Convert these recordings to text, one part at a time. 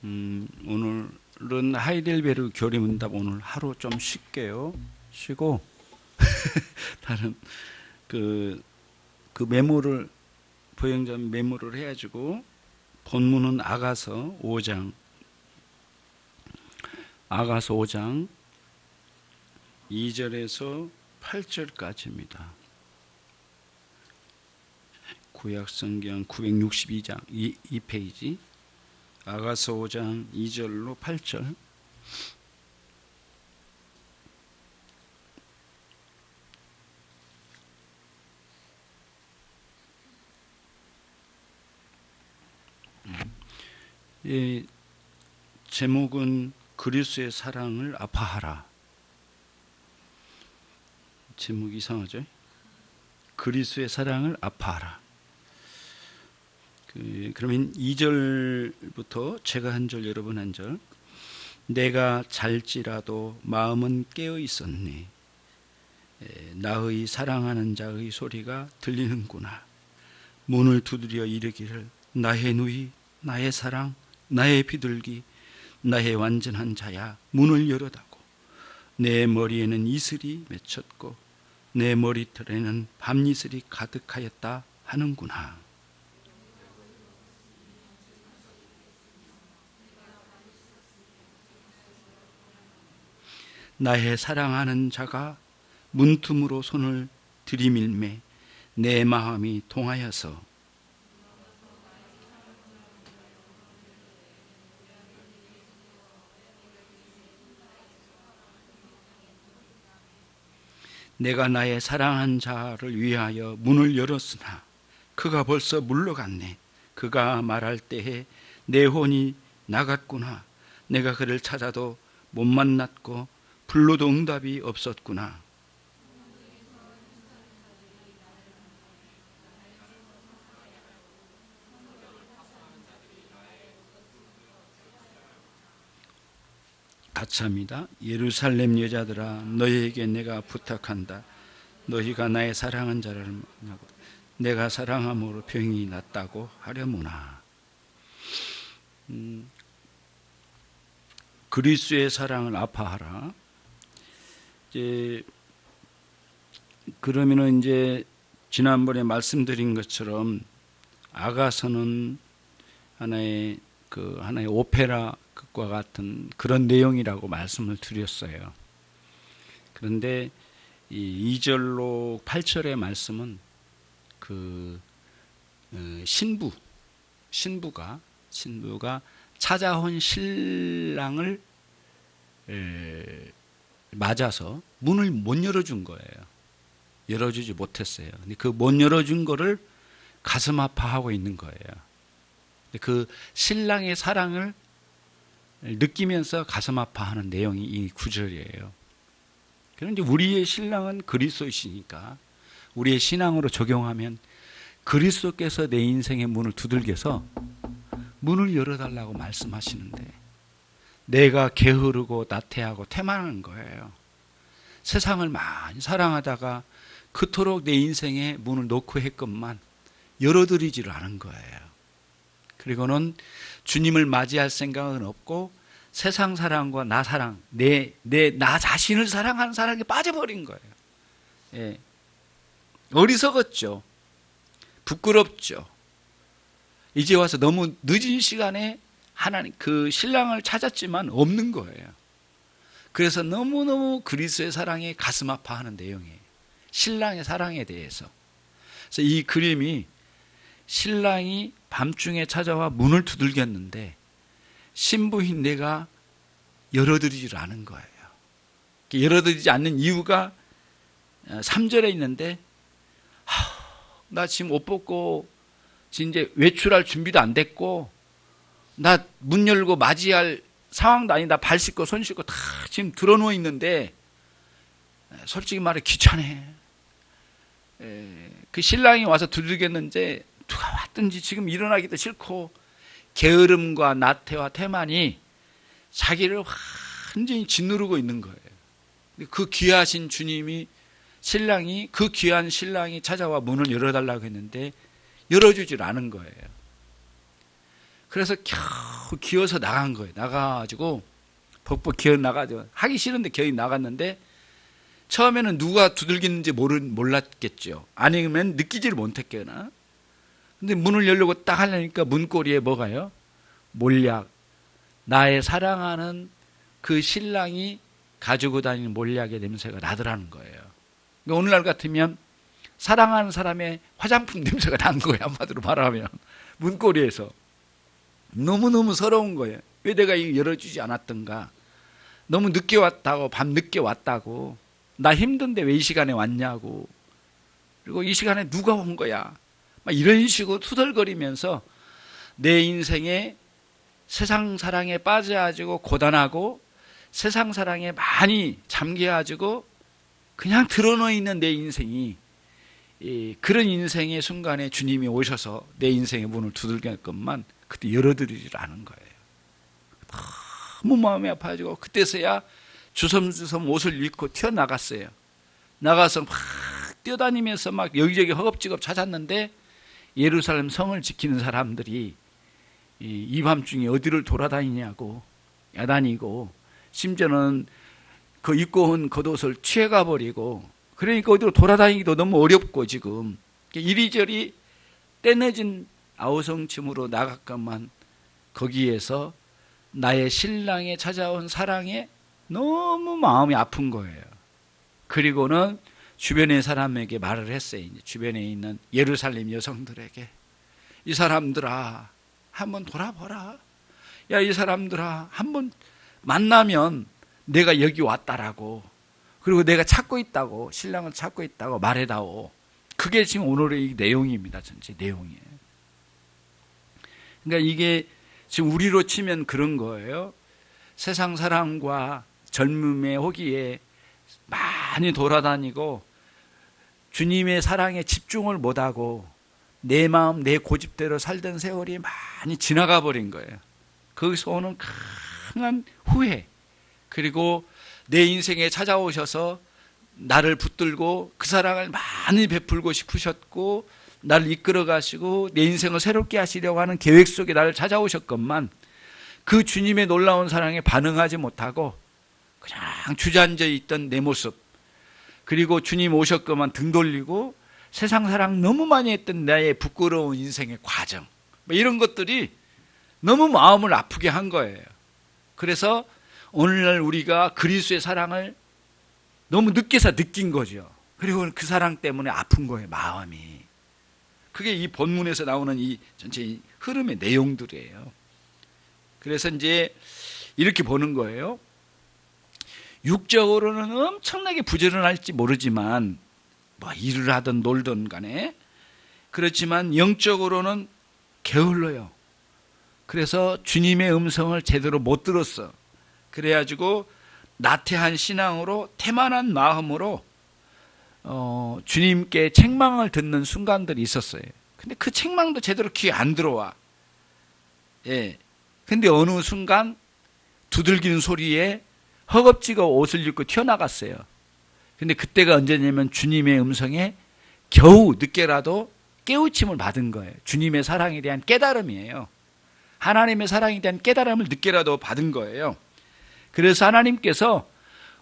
오늘은 하이델베르 교리문답 오늘 하루 좀 쉴게요. 쉬고 다른 그 메모를 보행자 메모를 해가지고 본문은 아가서 5장 2절에서 8절까지입니다. 구약성경 962장 2페이지 아가서 5장 2절로 8절. 이 제목은 그리스도의 사랑을 아파하라. 제목이 이상하죠? 그리스도의 사랑을 아파하라. 그러면 2절부터 제가 한 절, 여러분 한 절. 내가 잘지라도 마음은 깨어 있었네. 나의 사랑하는 자의 소리가 들리는구나. 문을 두드려 이르기를 나의 누이, 나의 사랑, 나의 비둘기, 나의 완전한 자야, 문을 열어다고. 내 머리에는 이슬이 맺혔고 내 머리털에는 밤이슬이 가득하였다 하는구나. 나의 사랑하는 자가 문틈으로 손을 들이밀매 내 마음이 동하여서 내가 나의 사랑한 자를 위하여 문을 열었으나 그가 벌써 물러갔네. 그가 말할 때에 내 혼이 나갔구나. 내가 그를 찾아도 못 만났고 불러도 응답이 없었구나. 같이 합니다. 예루살렘 여자들아, 너희에게 내가 부탁한다. 너희가 나의 사랑한 자를 만나고 내가 사랑함으로 병이 낫다고 하려무나. 그리스도의 사랑을 아파하라. 그러면은 이제 지난번에 말씀드린 것처럼 아가서는 하나의 오페라 과 같은 그런 내용이라고 말씀을 드렸어요. 그런데 이 2절로 8절의 말씀은 신부가 찾아온 신랑을 맞아서 문을 못 열어준 거예요. 열어주지 못했어요. 근데 그 못 열어준 거를 가슴 아파하고 있는 거예요. 그 신랑의 사랑을 느끼면서 가슴 아파하는 내용이 이 구절이에요. 그런데 우리의 신랑은 그리스도이시니까 우리의 신앙으로 적용하면 그리스도께서 내 인생의 문을 두들겨서 문을 열어달라고 말씀하시는데 내가 게으르고 나태하고 태만한 거예요. 세상을 많이 사랑하다가 그토록 내 인생에 문을 놓고 했건만 열어드리지를 않은 거예요. 그리고는 주님을 맞이할 생각은 없고 세상 사랑과 나 사랑, 나 자신을 사랑하는 사랑에 빠져버린 거예요. 예. 어리석었죠. 부끄럽죠. 이제 와서 너무 늦은 시간에 하나님 그 신랑을 찾았지만 없는 거예요. 그래서 너무너무 그리스도의 사랑에 가슴 아파하는 내용이에요. 신랑의 사랑에 대해서. 그래서 이 그림이 신랑이 밤중에 찾아와 문을 두들겼는데 신부인 내가 열어드리지 않은 거예요. 열어드리지 않는 이유가 3절에 있는데 나 지금 옷 벗고 이제 외출할 준비도 안 됐고 나 문 열고 맞이할 상황도 아니다. 발 씻고 손 씻고 다 지금 들어누워 있는데 솔직히 말해 귀찮아. 그 신랑이 와서 두들겼는데 누가 왔든지 지금 일어나기도 싫고 게으름과 나태와 태만이 자기를 완전히 짓누르고 있는 거예요. 그 귀하신 주님이 그 귀한 신랑이 찾아와 문을 열어달라고 했는데 열어주질 않은 거예요. 그래서 겨우 기어서 나간 거예요. 나가가지고 벅벅 기어 나가죠. 하기 싫은데 기어 나갔는데 처음에는 누가 두들기는지 몰랐겠죠. 아니면 느끼지를 못했겠나. 근데 문을 열려고 딱 하려니까 문고리에 뭐가요? 몰약. 나의 사랑하는 그 신랑이 가지고 다니는 몰약의 냄새가 나더라는 거예요. 그러니까 오늘날 같으면 사랑하는 사람의 화장품 냄새가 난 거예요. 한마디로 말하면. 문고리에서. 너무너무 서러운 거예요. 왜 내가 이거 열어주지 않았던가. 너무 늦게 왔다고, 밤 늦게 왔다고. 나 힘든데 왜 이 시간에 왔냐고. 그리고 이 시간에 누가 온 거야. 막 이런 식으로 투덜거리면서 내 인생에 세상 사랑에 빠져가지고 고단하고 세상 사랑에 많이 잠겨가지고 그냥 드러누워 있는 내 인생이 그런 인생의 순간에 주님이 오셔서 내 인생의 문을 두들길 것만 그때 열어드리질 않은 거예요. 너무 마음이 아파가지고 그때서야 주섬주섬 옷을 입고 튀어나갔어요. 나가서 막 뛰어다니면서 막 여기저기 허겁지겁 찾았는데 예루살렘 성을 지키는 사람들이 이 밤중에 어디를 돌아다니냐고 야단이고 심지어는 그 입고 온 겉옷을 취해가 버리고 그러니까 어디로 돌아다니기도 너무 어렵고 지금 이리저리 떼내진 아우성침으로 나갔건만 거기에서 나의 신랑에 찾아온 사랑에 너무 마음이 아픈 거예요. 그리고는 주변의 사람에게 말을 했어요. 이제 주변에 있는 예루살렘 여성들에게 이 사람들아 한번 돌아보라. 야, 이 사람들아 한번 만나면 내가 여기 왔다라고 그리고 내가 찾고 있다고 신랑을 찾고 있다고 말해다오. 그게 지금 오늘의 이 내용입니다. 전체 내용이에요. 그러니까 이게 지금 우리로 치면 그런 거예요. 세상 사랑과 젊음의 호기에 많이 돌아다니고 주님의 사랑에 집중을 못하고 내 마음 내 고집대로 살던 세월이 많이 지나가 버린 거예요. 거기서 오는 강한 후회 그리고 내 인생에 찾아오셔서 나를 붙들고 그 사랑을 많이 베풀고 싶으셨고 나를 이끌어 가시고 내 인생을 새롭게 하시려고 하는 계획 속에 나를 찾아오셨건만 그 주님의 놀라운 사랑에 반응하지 못하고 그냥 주저앉아 있던 내 모습 그리고 주님 오셨건만 등 돌리고 세상 사랑 너무 많이 했던 나의 부끄러운 인생의 과정 이런 것들이 너무 마음을 아프게 한 거예요. 그래서 오늘날 우리가 그리스도의 사랑을 너무 늦게서 느낀 거죠. 그리고 그 사랑 때문에 아픈 거예요. 마음이. 그게 이 본문에서 나오는 이 전체 흐름의 내용들이에요. 그래서 이제 이렇게 보는 거예요. 육적으로는 엄청나게 부지런할지 모르지만 뭐 일을 하든 놀든 간에 그렇지만 영적으로는 게을러요. 그래서 주님의 음성을 제대로 못 들었어. 그래가지고 나태한 신앙으로 태만한 마음으로 주님께 책망을 듣는 순간들이 있었어요. 근데 그 책망도 제대로 귀에 안 들어와. 예. 근데 어느 순간 두들기는 소리에 허겁지겁 옷을 입고 튀어나갔어요. 근데 그때가 언제냐면 주님의 음성에 겨우 늦게라도 깨우침을 받은 거예요. 주님의 사랑에 대한 깨달음이에요. 하나님의 사랑에 대한 깨달음을 늦게라도 받은 거예요. 그래서 하나님께서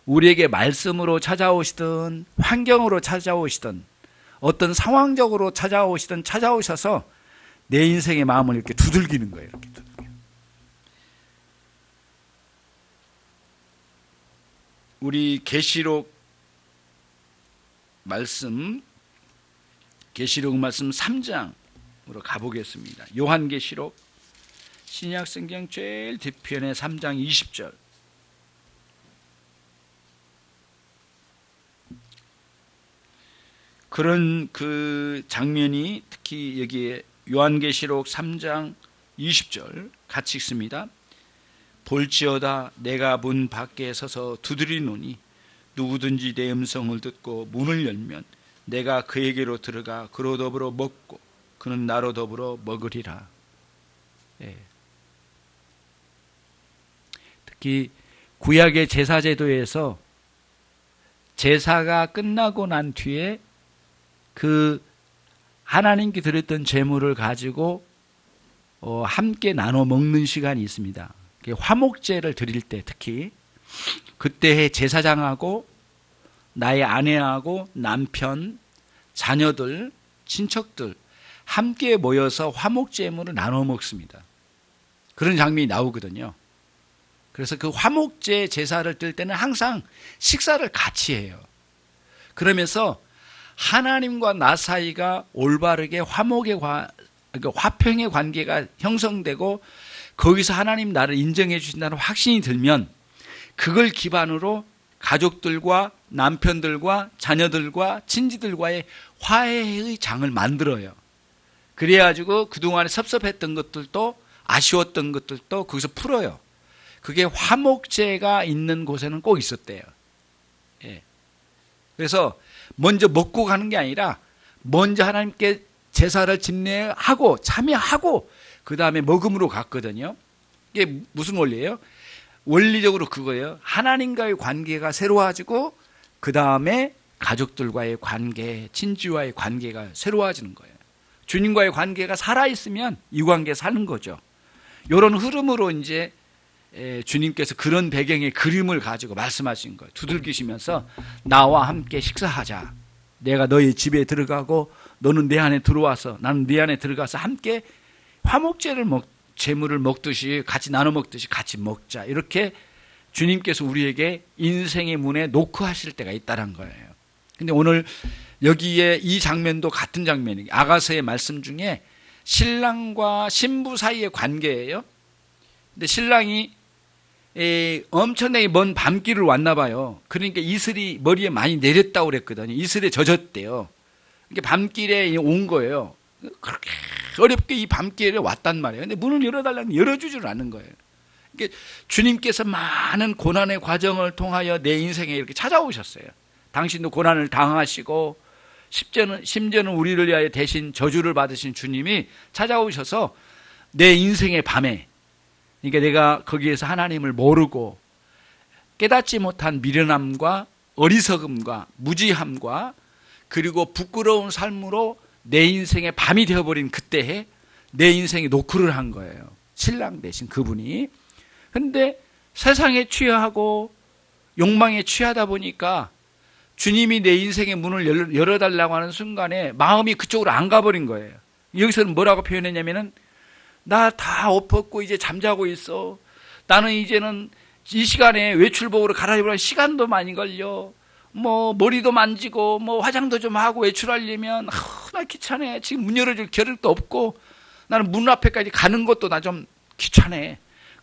우리에게 말씀으로 찾아오시든 환경으로 찾아오시든 어떤 상황적으로 찾아오셔서 내 인생의 마음을 이렇게 두들기는 거예요. 이렇게 두들겨. 우리 계시록 말씀 3장으로 가보겠습니다. 요한계시록 신약성경 제일 뒤편의 3장 20절. 그런 그 장면이 특히 여기에 요한계시록 3장 20절 같이 읽습니다. 볼지어다 내가 문 밖에 서서 두드리노니 누구든지 내 음성을 듣고 문을 열면 내가 그에게로 들어가 그로 더불어 먹고 그는 나로 더불어 먹으리라. 예. 특히 구약의 제사제도에서 제사가 끝나고 난 뒤에 그 하나님께 드렸던 제물을 가지고 함께 나눠 먹는 시간이 있습니다. 화목제를 드릴 때 특히 그때 제사장하고 나의 아내하고 남편, 자녀들, 친척들 함께 모여서 화목제물을 나눠 먹습니다. 그런 장면이 나오거든요. 그래서 그 화목제 제사를 뜰 때는 항상 식사를 같이 해요. 그러면서 하나님과 나 사이가 올바르게 화평의 관계가 형성되고 거기서 하나님 나를 인정해 주신다는 확신이 들면 그걸 기반으로 가족들과 남편들과 자녀들과 친지들과의 화해의 장을 만들어요. 그래가지고 그동안에 섭섭했던 것들도 아쉬웠던 것들도 거기서 풀어요. 그게 화목제가 있는 곳에는 꼭 있었대요. 예. 그래서 먼저 먹고 가는 게 아니라 먼저 하나님께 제사를 집례하고 참여하고 그 다음에 먹음으로 갔거든요. 이게 무슨 원리예요? 원리적으로 그거예요. 하나님과의 관계가 새로워지고 그 다음에 가족들과의 관계, 친지와의 관계가 새로워지는 거예요. 주님과의 관계가 살아있으면 이 관계 사는 거죠. 이런 흐름으로 이제 주님께서 그런 배경의 그림을 가지고 말씀하신 거예요. 두들기시면서 나와 함께 식사하자. 내가 너희 집에 들어가고 너는 내 안에 들어와서 나는 네 안에 들어가서 함께 제물을 먹듯이 같이 나눠 먹듯이 같이 먹자. 이렇게 주님께서 우리에게 인생의 문에 노크하실 때가 있다는 거예요. 근데 오늘 여기에 이 장면도 같은 장면이에요. 아가서의 말씀 중에 신랑과 신부 사이의 관계예요. 근데 신랑이 엄청나게 먼 밤길을 왔나 봐요. 그러니까 이슬이 머리에 많이 내렸다고 그랬거든요. 이슬에 젖었대요. 그러니까 밤길에 온 거예요. 그렇게 어렵게 이 밤길에 왔단 말이에요. 근데 문을 열어달라는 열어주지를 않는 거예요. 그러니까 주님께서 많은 고난의 과정을 통하여 내 인생에 이렇게 찾아오셨어요. 당신도 고난을 당하시고 심지어는 우리를 위하여 대신 저주를 받으신 주님이 찾아오셔서 내 인생의 밤에, 그러니까 내가 거기에서 하나님을 모르고 깨닫지 못한 미련함과 어리석음과 무지함과 그리고 부끄러운 삶으로 내 인생의 밤이 되어버린 그때에 내 인생에 노크를 한 거예요. 신랑 대신 그분이. 그런데 세상에 취하고 욕망에 취하다 보니까 주님이 내 인생의 문을 열어달라고 하는 순간에 마음이 그쪽으로 안 가버린 거예요. 여기서는 뭐라고 표현했냐면은 나 다 옷 벗고 이제 잠자고 있어. 나는 이제는 이 시간에 외출복으로 갈아입으려 시간도 많이 걸려. 뭐 머리도 만지고 뭐 화장도 좀 하고 외출하려면 나 귀찮아. 지금 문 열어줄 겨를도 없고 나는 문 앞에까지 가는 것도 나 좀 귀찮아.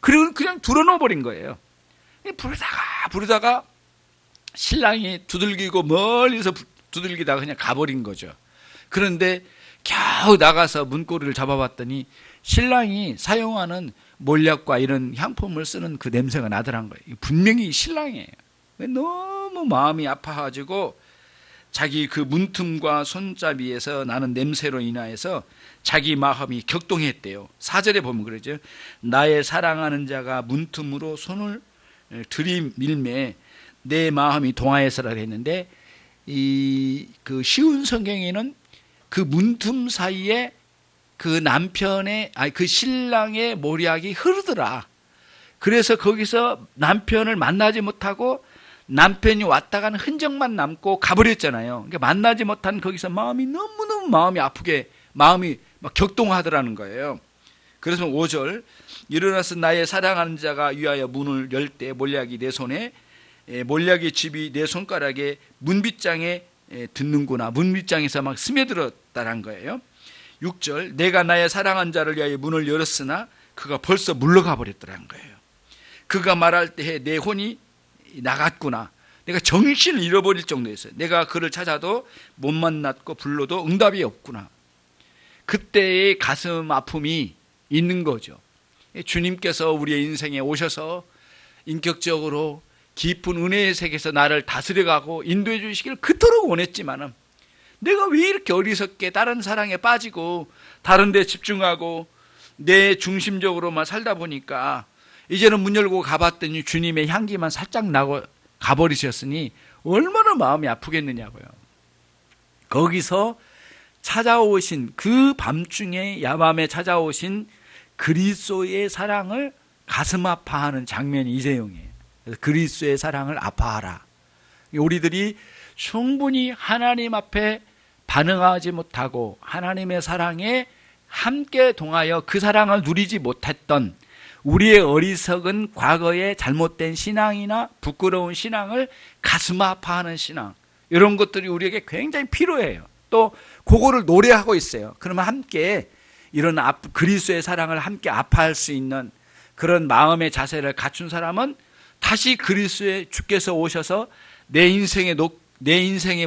그리고 그냥 들어놓아 버린 거예요. 부르다가 신랑이 두들기고 멀리서 두들기다가 그냥 가버린 거죠. 그런데 겨우 나가서 문고리를 잡아봤더니 신랑이 사용하는 몰약과 이런 향품을 쓰는 그 냄새가 나더란 거예요. 분명히 신랑이에요. 너무 마음이 아파가지고 자기 그 문틈과 손잡이에서 나는 냄새로 인하여서 자기 마음이 격동했대요. 4절에 보면 그러죠. 나의 사랑하는 자가 문틈으로 손을 들이밀매 내 마음이 동하여서라고 했는데 그 쉬운 성경에는 그 문틈 사이에 그 그 신랑의 모략이 흐르더라. 그래서 거기서 남편을 만나지 못하고 남편이 왔다가는 흔적만 남고 가버렸잖아요. 그러니까 만나지 못한 거기서 마음이 너무너무 마음이 아프게 마음이 막 격동하더라는 거예요. 그래서 5절 일어나서 나의 사랑하는 자가 위하여 문을 열 때 몰약이 내 손에 몰약의 즙이 내 손가락에 문빗장에 듣는구나. 문빗장에서 막 스며들었다는 거예요. 6절 내가 나의 사랑한 자를 위하여 문을 열었으나 그가 벌써 물러가 버렸더라는 거예요. 그가 말할 때에 내 혼이 나갔구나. 내가 정신을 잃어버릴 정도였어요. 내가 그를 찾아도 못 만났고 불러도 응답이 없구나. 그때의 가슴 아픔이 있는 거죠. 주님께서 우리의 인생에 오셔서 인격적으로 깊은 은혜의 세계에서 나를 다스려가고 인도해 주시기를 그토록 원했지만은 내가 왜 이렇게 어리석게 다른 사랑에 빠지고 다른 데 집중하고 내 중심적으로만 살다 보니까 이제는 문 열고 가봤더니 주님의 향기만 살짝 나고 가버리셨으니 얼마나 마음이 아프겠느냐고요. 거기서 찾아오신 그 밤중에 야밤에 찾아오신 그리스도의 사랑을 가슴 아파하는 장면이 이 내용이에요. 그래서 그리스도의 사랑을 아파하라. 우리들이 충분히 하나님 앞에 반응하지 못하고 하나님의 사랑에 함께 동하여 그 사랑을 누리지 못했던 우리의 어리석은 과거의 잘못된 신앙이나 부끄러운 신앙을 가슴 아파하는 신앙, 이런 것들이 우리에게 굉장히 필요해요. 또 그거를 노래하고 있어요. 그러면 함께 이런 그리스도의 사랑을 함께 아파할 수 있는 그런 마음의 자세를 갖춘 사람은 다시 그리스도의 주께서 오셔서 내 인생의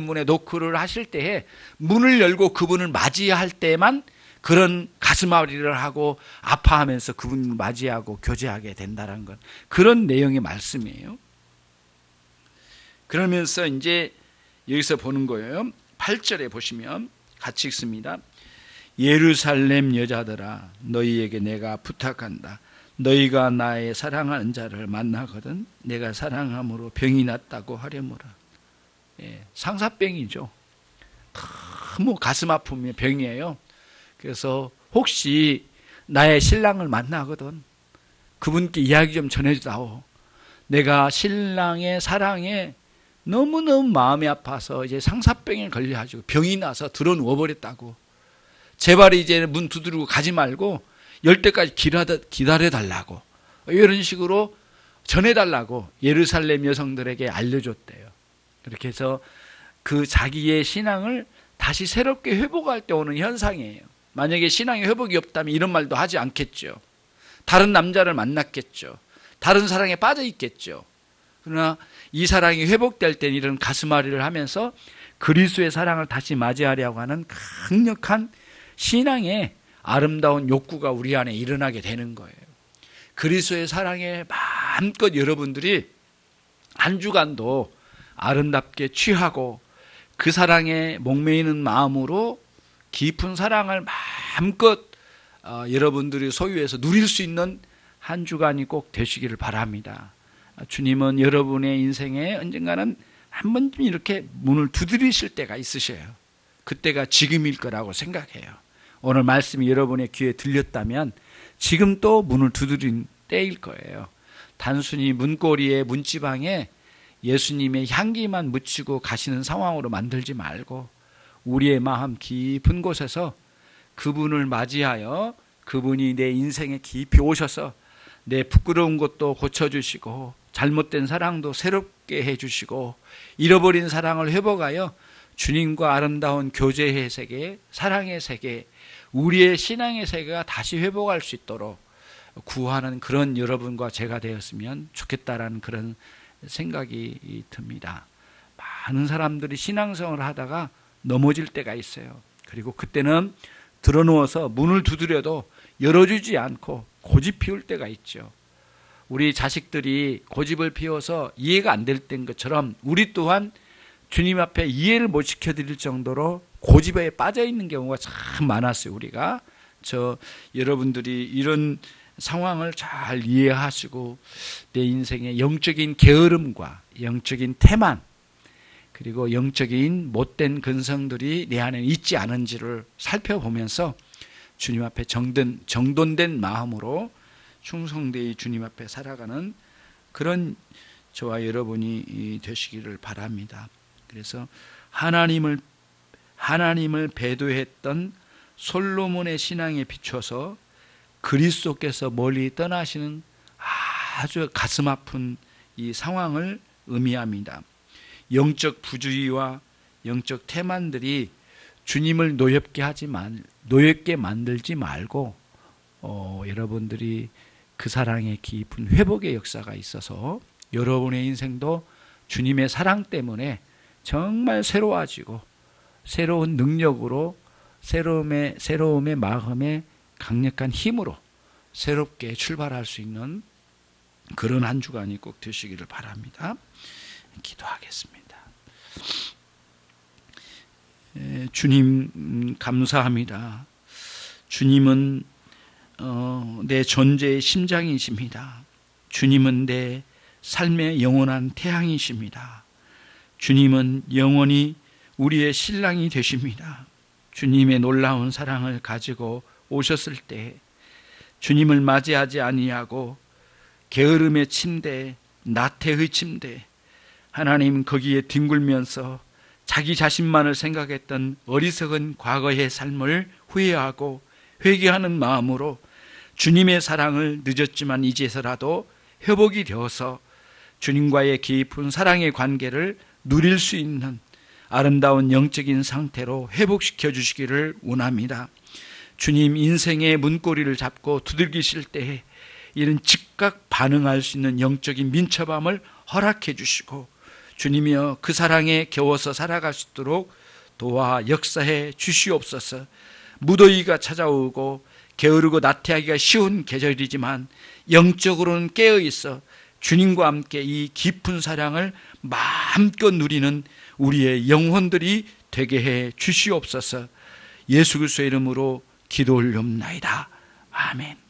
문에 노크를 하실 때에 문을 열고 그분을 맞이할 때만 그런 가슴앓이를 하고 아파하면서 그분을 맞이하고 교제하게 된다는 것, 그런 내용의 말씀이에요. 그러면서 이제 여기서 보는 거예요. 8절에 보시면 같이 읽습니다. 예루살렘 여자들아, 너희에게 내가 부탁한다. 너희가 나의 사랑하는 자를 만나거든 내가 사랑함으로 병이 났다고 하려무라. 상사병이죠. 너무 가슴 아픔의 병이에요. 그래서 혹시 나의 신랑을 만나거든 그분께 이야기 좀 전해주다오. 내가 신랑의 사랑에 너무너무 마음이 아파서 이제 상사병에 걸려가지고 병이 나서 들어 누워버렸다고. 제발 이제 문 두드리고 가지 말고 열 때까지 기다려달라고, 이런 식으로 전해달라고 예루살렘 여성들에게 알려줬대요. 그렇게 해서 그 자기의 신앙을 다시 새롭게 회복할 때 오는 현상이에요. 만약에 신앙의 회복이 없다면 이런 말도 하지 않겠죠. 다른 남자를 만났겠죠. 다른 사랑에 빠져 있겠죠. 그러나 이 사랑이 회복될 때는 이런 가슴앓이를 하면서 그리스도의 사랑을 다시 맞이하려고 하는 강력한 신앙의 아름다운 욕구가 우리 안에 일어나게 되는 거예요. 그리스도의 사랑에 마음껏 여러분들이 한 주간도 아름답게 취하고 그 사랑에 목매이는 마음으로 깊은 사랑을 마음껏 여러분들이 소유해서 누릴 수 있는 한 주간이 꼭 되시기를 바랍니다. 주님은 여러분의 인생에 언젠가는 한 번쯤 이렇게 문을 두드리실 때가 있으셔요. 그때가 지금일 거라고 생각해요. 오늘 말씀이 여러분의 귀에 들렸다면 지금 또 문을 두드린 때일 거예요. 단순히 문고리에 문지방에 예수님의 향기만 묻히고 가시는 상황으로 만들지 말고 우리의 마음 깊은 곳에서 그분을 맞이하여 그분이 내 인생에 깊이 오셔서 내 부끄러운 것도 고쳐주시고 잘못된 사랑도 새롭게 해주시고 잃어버린 사랑을 회복하여 주님과 아름다운 교제의 세계, 사랑의 세계, 우리의 신앙의 세계가 다시 회복할 수 있도록 구하는 그런 여러분과 제가 되었으면 좋겠다라는 그런 생각이 듭니다. 많은 사람들이 신앙생활을 하다가 넘어질 때가 있어요. 그리고 그때는 드러누워서 문을 두드려도 열어주지 않고 고집 피울 때가 있죠. 우리 자식들이 고집을 피워서 이해가 안 될 때인 것처럼 우리 또한 주님 앞에 이해를 못 시켜드릴 정도로 고집에 빠져 있는 경우가 참 많았어요. 우리가 여러분들이 이런 상황을 잘 이해하시고 내 인생의 영적인 게으름과 영적인 태만 그리고 영적인 못된 근성들이 내 안에 있지 않은지를 살펴보면서 주님 앞에 정돈된 마음으로 충성되이 주님 앞에 살아가는 그런 저와 여러분이 되시기를 바랍니다. 그래서 하나님을 배도했던 솔로몬의 신앙에 비춰서 그리스도께서 멀리 떠나시는 아주 가슴 아픈 이 상황을 의미합니다. 영적 부주의와 영적 태만들이 주님을 노엽게 만들지 말고 여러분들이 그 사랑의 깊은 회복의 역사가 있어서 여러분의 인생도 주님의 사랑 때문에 정말 새로워지고 새로운 능력으로 새로움의 마음의 강력한 힘으로 새롭게 출발할 수 있는 그런 한 주간이 꼭 되시기를 바랍니다. 기도하겠습니다. 주님 감사합니다. 주님은 내 존재의 심장이십니다. 주님은 내 삶의 영원한 태양이십니다. 주님은 영원히 우리의 신랑이 되십니다. 주님의 놀라운 사랑을 가지고 오셨을 때 주님을 맞이하지 아니하고 게으름의 침대, 나태의 침대, 하나님 거기에 뒹굴면서 자기 자신만을 생각했던 어리석은 과거의 삶을 후회하고 회개하는 마음으로 주님의 사랑을 늦었지만 이제서라도 회복이 되어서 주님과의 깊은 사랑의 관계를 누릴 수 있는 아름다운 영적인 상태로 회복시켜 주시기를 원합니다. 주님 인생의 문고리를 잡고 두들기실 때에 이런 즉각 반응할 수 있는 영적인 민첩함을 허락해 주시고, 주님이여 그 사랑에 겨워서 살아갈 수 있도록 도와 역사해 주시옵소서. 무더위가 찾아오고 게으르고 나태하기가 쉬운 계절이지만 영적으로는 깨어있어 주님과 함께 이 깊은 사랑을 마음껏 누리는 우리의 영혼들이 되게 해 주시옵소서. 예수 그리스도의 이름으로 기도 올리옵나이다. 아멘.